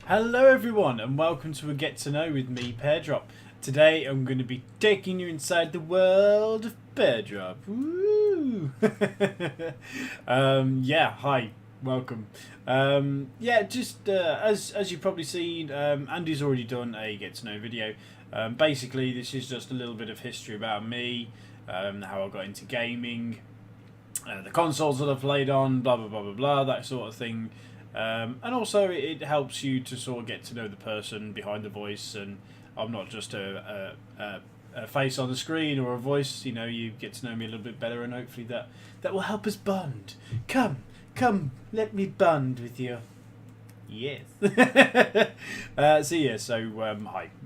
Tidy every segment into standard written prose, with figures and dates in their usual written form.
Hello everyone and welcome to a Get to Know with me, Peardrop. Today I'm going to be taking you inside the world of Peardrop. Woo! Yeah, hi, welcome. As you've probably seen, Andy's already done a Get to Know video. Basically, this is just a little bit of history about me, how I got into gaming, the consoles that I've played on, blah blah blah blah blah, that sort of thing. And also, it helps you to sort of get to know the person behind the voice, and I'm not just a face on the screen or a voice. You know, you get to know me a little bit better, and hopefully that will help us bond. Come, let me bond with you. Yes. Hi,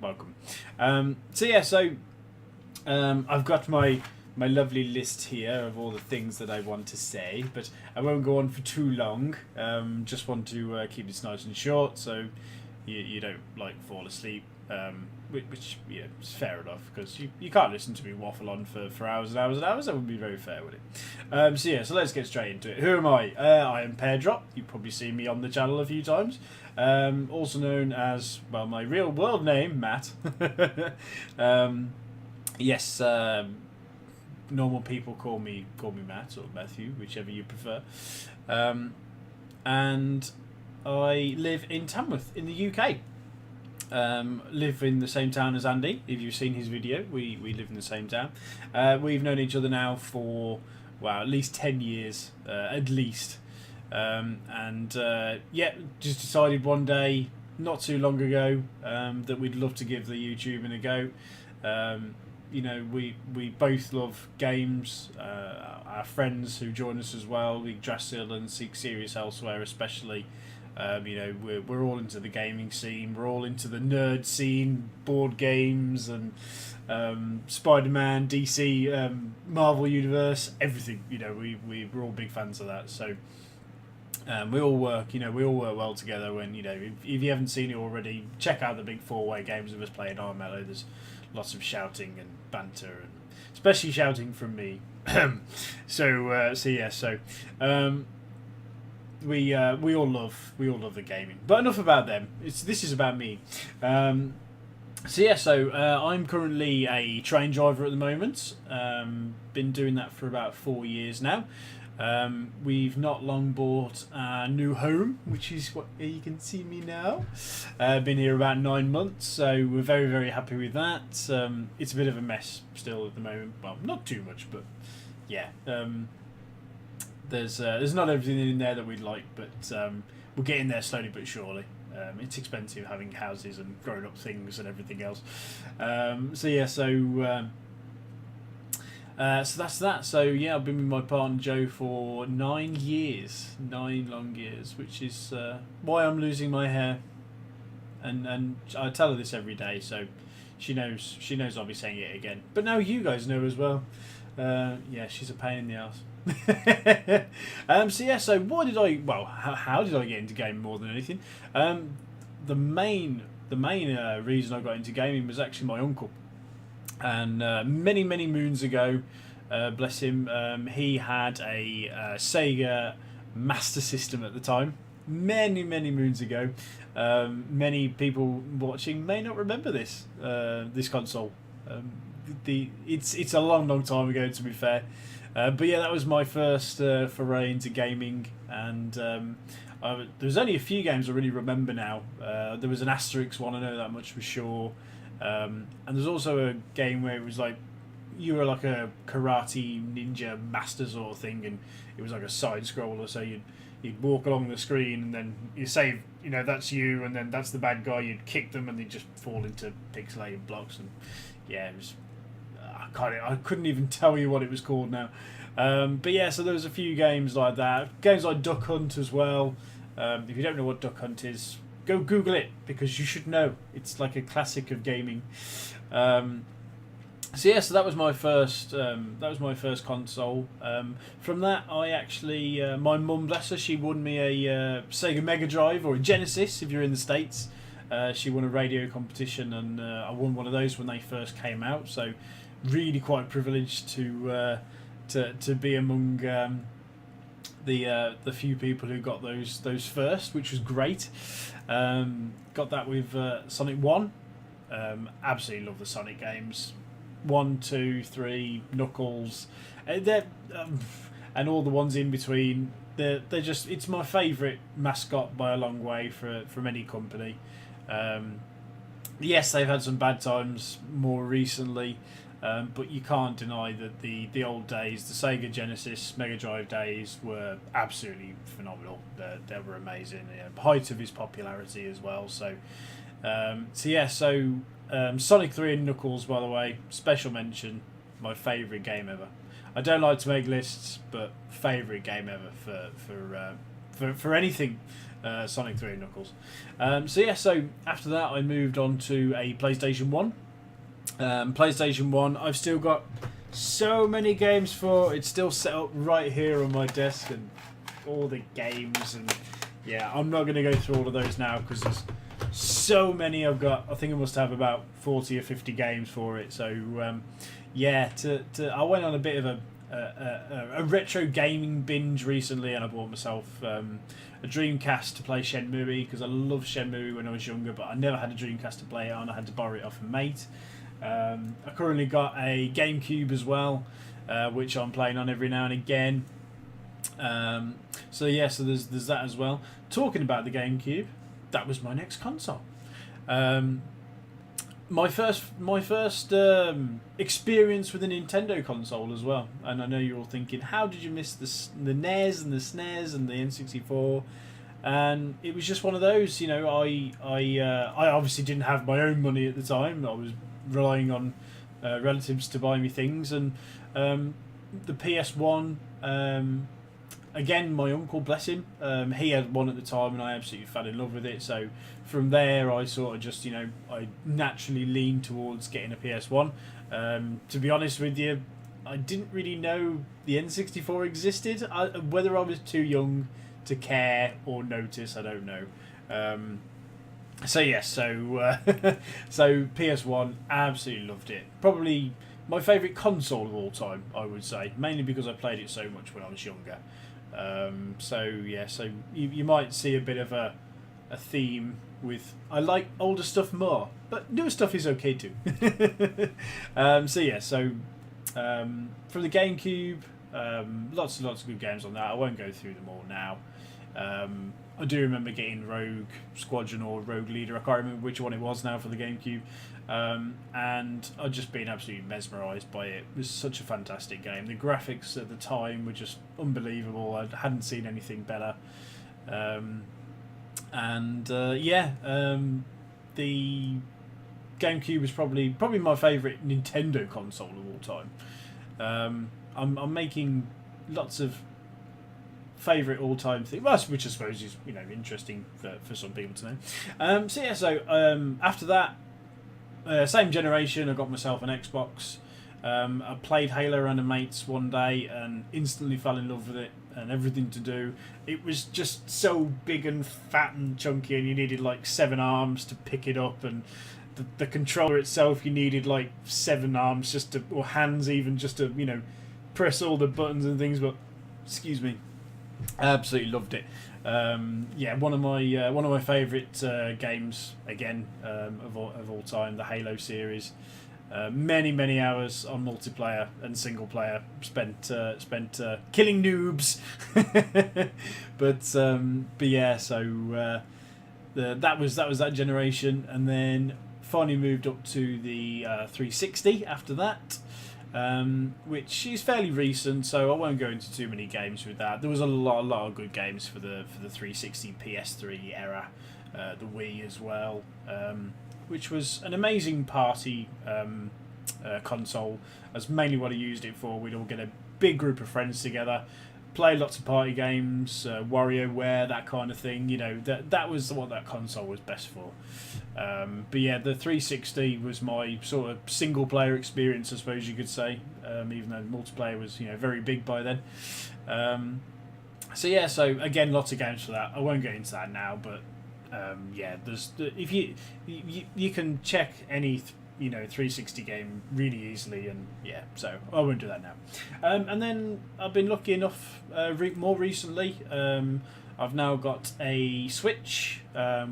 welcome. I've got my lovely list here of all the things that I want to say, but I won't go on for too long. Just want to keep this nice and short, so you don't fall asleep. Which is fair enough, because you can't listen to me waffle on for hours and hours and hours. That would be very fair, would it? So let's get straight into it. Who am I? I am Peardrop. You've probably seen me on the channel a few times. Also known as, well, my real world name, Matt. Yes. Normal people call me Matt or Matthew, whichever you prefer. And I live in Tamworth in the UK. Live in the same town as Andy. If you've seen his video, we live in the same town. We've known each other now for, well, at least 10 years, at least. Just decided one day, not too long ago, that we'd love to give the YouTubing a go. We both love games. Our friends who join us as well, Yggdrasil and Seek Serious Elsewhere especially. We're all into the gaming scene. We're all into the nerd scene, board games and Spider-Man, DC, Marvel Universe, everything. We're all big fans of that. So we all work well together. When if you haven't seen it already, check out the big four-way games of us playing Armello. There's lots of shouting and banter, and especially shouting from me. We all love the gaming. But enough about them. This is about me. I'm currently a train driver at the moment. Been doing that for about 4 years now. We've not long bought a new home, which is what you can see me now. Been here about 9 months, so we're very, very happy with that. It's a bit of a mess still at the moment. Well, not too much, but yeah. There's not everything in there that we'd like, but we're getting there slowly but surely. It's expensive having houses and grown up things and everything else. So that's that. So yeah, I've been with my partner Joe for 9 years, 9 long years, which is why I'm losing my hair. And I tell her this every day, so she knows I'll be saying it again. But now you guys know as well. Yeah, she's a pain in the ass. How did I get into gaming more than anything? The main reason I got into gaming was actually my uncle. And many moons ago, bless him, he had a Sega Master System at the time. Many moons ago. Many people watching may not remember this console. It's a long time ago, to be fair. But yeah, that was my first foray into gaming, and there's only a few games I really remember now. There was an Asterix one, I know that much for sure. And there's also a game where it was like you were like a karate ninja master sort of thing, and it was like a side scroller. So you'd walk along the screen, and then you save, that's you, and then that's the bad guy. You'd kick them, and they'd just fall into pixelated blocks. And yeah, it was. I couldn't even tell you what it was called now. But yeah, so there was a few games like that. Games like Duck Hunt as well. If you don't know what Duck Hunt is, go Google it, because you should know. It's like a classic of gaming. So that was my first. That was my first console. From that, I actually, my mum, bless her, she won me a Sega Mega Drive, or a Genesis if you're in the States. She won a radio competition, and I won one of those when they first came out. So really quite privileged to be among the few people who got those first, which was great. Got that with Sonic 1. Absolutely love the Sonic games. 1, 2, 3, Knuckles, and all the ones in between. They're just, it's my favourite mascot by a long way from any company. Yes, they've had some bad times more recently, but you can't deny that the old days, the Sega Genesis, Mega Drive days, were absolutely phenomenal. They were amazing. Height of his popularity as well. So Sonic 3 and Knuckles, by the way, special mention, my favourite game ever. I don't like to make lists, but favourite game ever for anything Sonic 3 and Knuckles. So after that I moved on to a PlayStation 1. PlayStation 1, I've still got so many games for. It's still set up right here on my desk, and all the games, and yeah, I'm not going to go through all of those now because there's so many I've got. I think I must have about 40 or 50 games for it. So I went on a bit of a retro gaming binge recently, and I bought myself a Dreamcast to play Shenmue, because I loved Shenmue when I was younger, but I never had a Dreamcast to play it on. I had to borrow it off a mate. I currently got a GameCube as well, which I'm playing on every now and again. So there's that as well. Talking about the GameCube, that was my next console. My first experience with a Nintendo console as well. And I know you're all thinking, how did you miss the NES and the SNES and the N64? And it was just one of those, I obviously didn't have my own money at the time. I was relying on relatives to buy me things. And the PS1, again, my uncle, bless him, he had one at the time, and I absolutely fell in love with it. So from there, I sort of just, I naturally leaned towards getting a PS1. To be honest with you, I didn't really know the N64 existed. Whether I was too young to care or notice, I don't know. So PS1, absolutely loved it. Probably my favourite console of all time, I would say, mainly because I played it so much when I was younger. So you might see a bit of a theme with, I like older stuff more, but newer stuff is okay too. From the GameCube, lots and lots of good games on that. I won't go through them all now. I do remember getting Rogue Squadron or Rogue Leader, I can't remember which one it was now, for the GameCube, and I'd just been absolutely mesmerised by it. It was such a fantastic game. The graphics at the time were just unbelievable. I hadn't seen anything better. The GameCube was probably my favourite Nintendo console of all time. I'm making lots of favourite all-time thing, which I suppose is interesting for some people to know. After that, same generation, I got myself an Xbox. I played Halo around a mate's one day and instantly fell in love with it and everything to do. It was just so big and fat and chunky, and you needed like 7 arms to pick it up, and the controller itself, you needed like 7 arms or hands even, just to press all the buttons and things. But excuse me, I absolutely loved it. One of my favourite games again, of all time, the Halo series. Many hours on multiplayer and single player spent killing noobs. That was that generation, and then finally moved up to the 360 after that. Which is fairly recent, so I won't go into too many games with that. There was a lot of good games for the 360 PS3 era, the Wii as well, which was an amazing party console. That's mainly what I used it for. We'd all get a big group of friends together, play lots of party games, WarioWare, that kind of thing. That was what that console was best for. The 360 was my sort of single player experience, I suppose you could say, even though multiplayer was very big by then. So again, lots of games for that. I won't get into that now, but there's if you can check any 360 game really easily, and yeah, so I won't do that now. And then I've been lucky enough more recently. I've now got a Switch,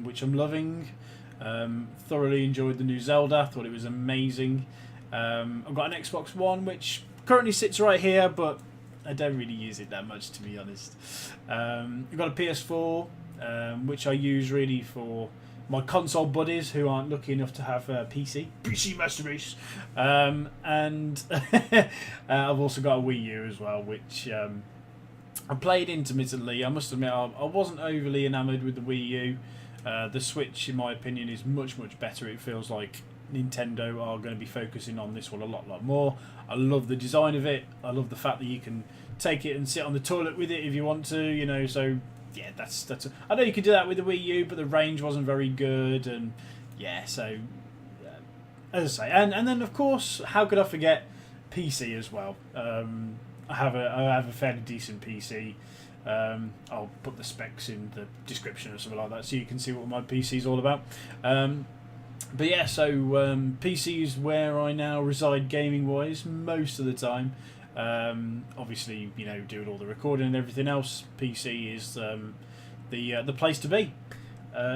which I'm loving. Thoroughly enjoyed the new Zelda. Thought it was amazing. I've got an Xbox One, which currently sits right here, but I don't really use it that much, to be honest. I've got a PS4, which I use really for my console buddies who aren't lucky enough to have a PC Master Race. And I've also got a Wii U as well, which I played intermittently. I must admit, I wasn't overly enamoured with the Wii U. The Switch, in my opinion, is much better. It feels like Nintendo are going to be focusing on this one a lot more. I love the design of it. I love the fact that you can take it and sit on the toilet with it if you want to, so yeah, that's I know you can do that with the Wii U, but the range wasn't very good, and yeah, so as I say, and then of course, how could I forget PC as well? I have a fairly decent PC. I'll put the specs in the description or something like that, so you can see what my PC is all about. But yeah, so PC is where I now reside gaming wise most of the time. Obviously, doing all the recording and everything else, PC is the place to be.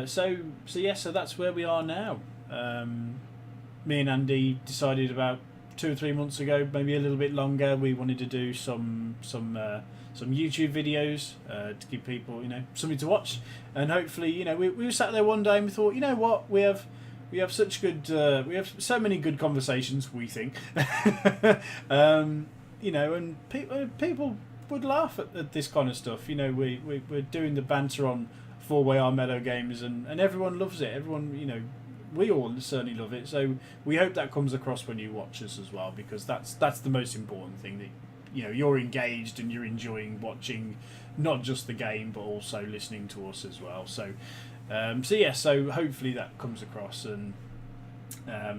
So that's where we are now. Me and Andy decided about 2 or 3 months ago, maybe a little bit longer, we wanted to do some YouTube videos to give people something to watch, and hopefully we were sat there one day and we thought, what, we have such good we have so many good conversations, we think. And people would laugh at this kind of stuff. We're doing the banter on 4-way Armello games, and everyone loves it. Everyone, we all certainly love it. So we hope that comes across when you watch us as well, because that's the most important thing, that you're engaged and you're enjoying watching not just the game but also listening to us as well. So so hopefully that comes across, and I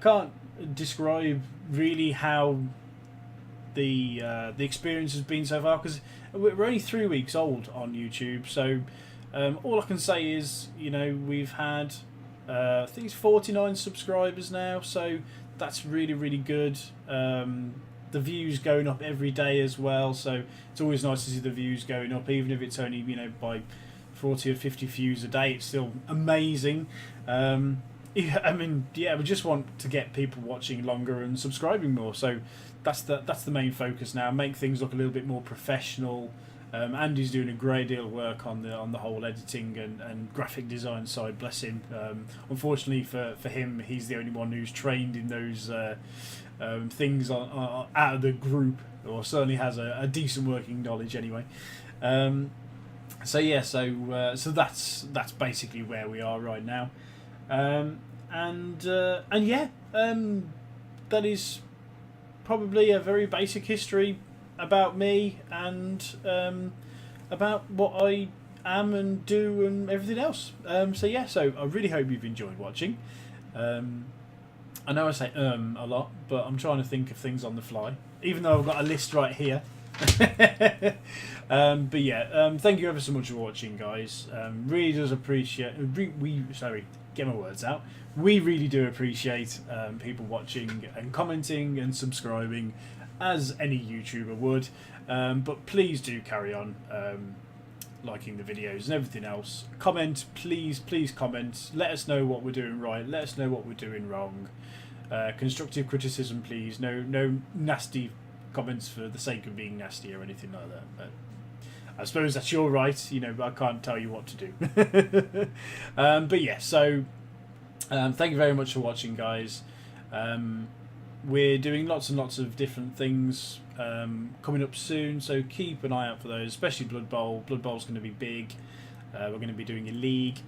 can't describe really how the experience has been so far, because we're only 3 weeks old on YouTube. So all I can say is we've had I think it's 49 subscribers now, so that's really good. The views going up every day as well, so it's always nice to see the views going up, even if it's only by 40 or 50 views a day. It's still amazing. We just want to get people watching longer and subscribing more, so that's the main focus now. Make things look a little bit more professional. Andy's doing a great deal of work on the whole editing and graphic design side, bless him. Unfortunately for him, he's the only one who's trained in those things out of the group, or certainly has a decent working knowledge anyway. So that's basically where we are right now. That is probably a very basic history about me, and about what I am and do and everything else. So I really hope you've enjoyed watching. I know I say a lot, but I'm trying to think of things on the fly, even though I've got a list right here. Thank you ever so much for watching, guys. Really does appreciate. Get my words out. We really do appreciate people watching and commenting and subscribing, as any YouTuber would. But please do carry on liking the videos and everything else. Comment, please comment. Let us know what we're doing right. Let us know what we're doing wrong. Constructive criticism, please. No nasty comments for the sake of being nasty or anything like that. But I suppose that's your right. I can't tell you what to do. Thank you very much for watching, guys. We're doing lots and lots of different things coming up soon, so keep an eye out for those, especially Blood Bowl. Blood Bowl's going to be big. We're going to be doing a league.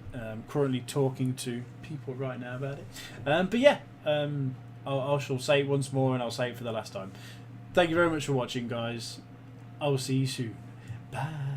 Currently talking to people right now about it. I shall say it once more, and I'll say it for the last time. Thank you very much for watching, guys. I will see you soon. Bye.